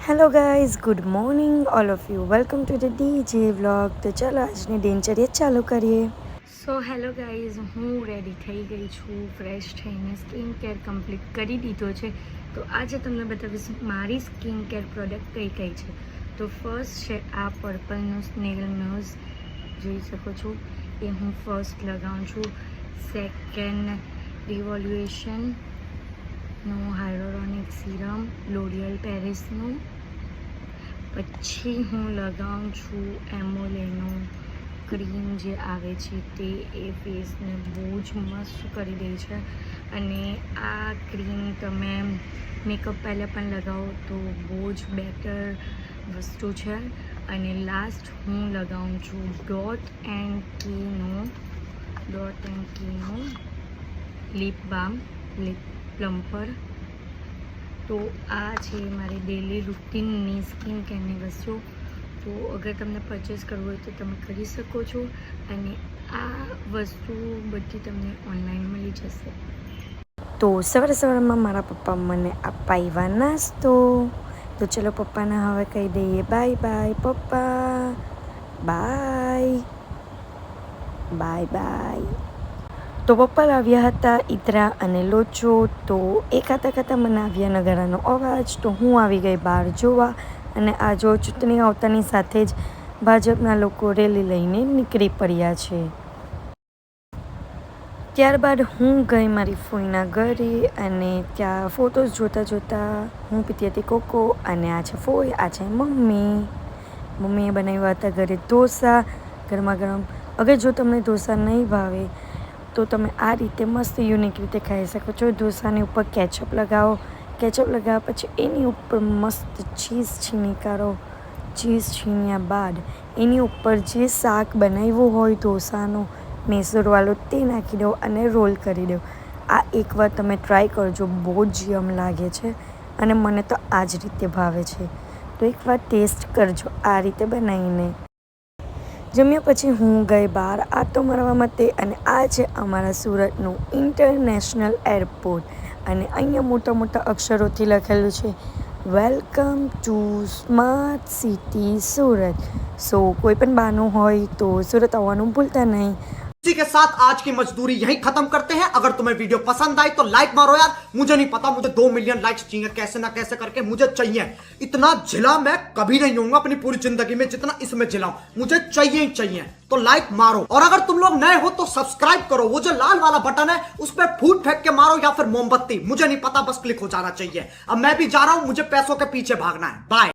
Hello guys, good morning all of you. Welcome to the DJ vlog. તો ચાલો આજની દિનચર્યા ચાલુ કરીએ. સો હેલો ગાઈઝ, હું રેડી થઈ ગઈ છું, ફ્રેશ થઈને સ્કિન કેર કમ્પ્લીટ કરી દીધો છે. તો આજે તમને બતાવીશ મારી સ્કિન કેર પ્રોડક્ટ કઈ કઈ છે. તો ફર્સ્ટ છે આ પર્પલનું સ્નેલ નોઝ, જોઈ શકો છો એ હું ફર્સ્ટ લગાવું છું. સેકન્ડ રિવોલ્યુશનનું હાયલોરોનિક સિરમ લોરિયલ પેરિસનું. પછી હું લગાવું છું એમોલેનું ક્રીમ જે આવે છે તે, એ ફેસને બહુ જ મસ્ત કરી દે છે. અને આ ક્રીમ તમે મેકઅપ પહેલાં પણ લગાવો તો બહુ જ બેટર વસ્તુ છે. અને લાસ્ટ હું લગાવું છું ડોટ એન્ડ કીનું લિપ બામ, લિપ પ્લમ્પર. તો આ છે મારી ડેલી રૂટીનની સ્કિન કેરની વસ્તુ. તો અગર તમને પરચેસ કરવું હોય તો તમે કરી શકો છો. અને આ વસ્તુ બધી તમને ઓનલાઈન મળી જશે. તો સવારમાં મારા પપ્પા મને અપાવ્યા નાસ્તો. તો ચલો પપ્પાને હવે કહી દઈએ બાય બાય. પપ્પા બાય બાય બાય. તો પપ્પા લાવ્યા હતા ઈદરા અને લોચો. તો એ ખાતા મને આવ્યા નગારાનો અવાજ. તો હું આવી ગઈ બહાર જોવા. અને આ જો ચૂંટણી આવતાની સાથે જ ભાજપના લોકો રેલી લઈને નીકળી પડ્યા છે. ત્યારબાદ હું ગઈ મારી ફોઈના ઘરે અને ત્યાં ફોટોઝ જોતાં હું પીતી હતી કોકો. અને આ છે ફોઈ, આ છે મમ્મીએ બનાવ્યા હતા ઘરે ઢોસા ગરમા ગરમ. અગર જો તમને ઢોસા નહીં ભાવે તો તમે આ રીતે મસ્ત યુનિક રીતે ખાઈ શકો છો. ઢોસાની ઉપર કેચઅપ લગાવો, કેચઅપ લગાવ્યા પછી એની ઉપર મસ્ત ચીઝ છીણી કાઢો. ચીઝ છીણ્યા બાદ એની ઉપર જે શાક બનાવ્યું હોય ઢોસાનો મેસૂરવાળો તે નાખી દો અને રોલ કરી દો. આ એકવાર તમે ટ્રાય કરજો, બહુ જ યમ લાગે છે. અને મને તો આ જ રીતે ભાવે છે. તો એકવાર ટેસ્ટ કરજો આ રીતે બનાવીને. જમ્યા પછી હું ગઈ બહાર આટો મારવા માટે. અને આ છે અમારા સુરતનું ઇન્ટરનેશનલ એરપોર્ટ. અને અહીંયા મોટા મોટા અક્ષરોથી લખેલું છે welcome to smart city Surat. So કોઈ પણ બહાનું હોય તો સુરત આવવાનું ભૂલતા નહીં. इसी के साथ आज की मजदूरी यहीं खत्म करते हैं. अगर तुम्हें वीडियो पसंद आई तो लाइक मारो यार. मुझे नहीं पता, मुझे 2 मिलियन लाइक्स चाहिए, कैसे ना कैसे करके मुझे चाहिए. इतना झिला मैं कभी नहीं होऊंगा अपनी पूरी जिंदगी में जितना इसमें झिला हूं. मुझे चाहिए ही चाहिए. तो लाइक मारो. और अगर तुम लोग नए हो तो सब्सक्राइब करो. वो जो लाल वाला बटन है उस पर फूट फेंक के मारो या फिर मोमबत्ती, मुझे नहीं पता, बस क्लिक हो जाना चाहिए. अब मैं भी जा रहा हूं, मुझे पैसों के पीछे भागना है. बाय.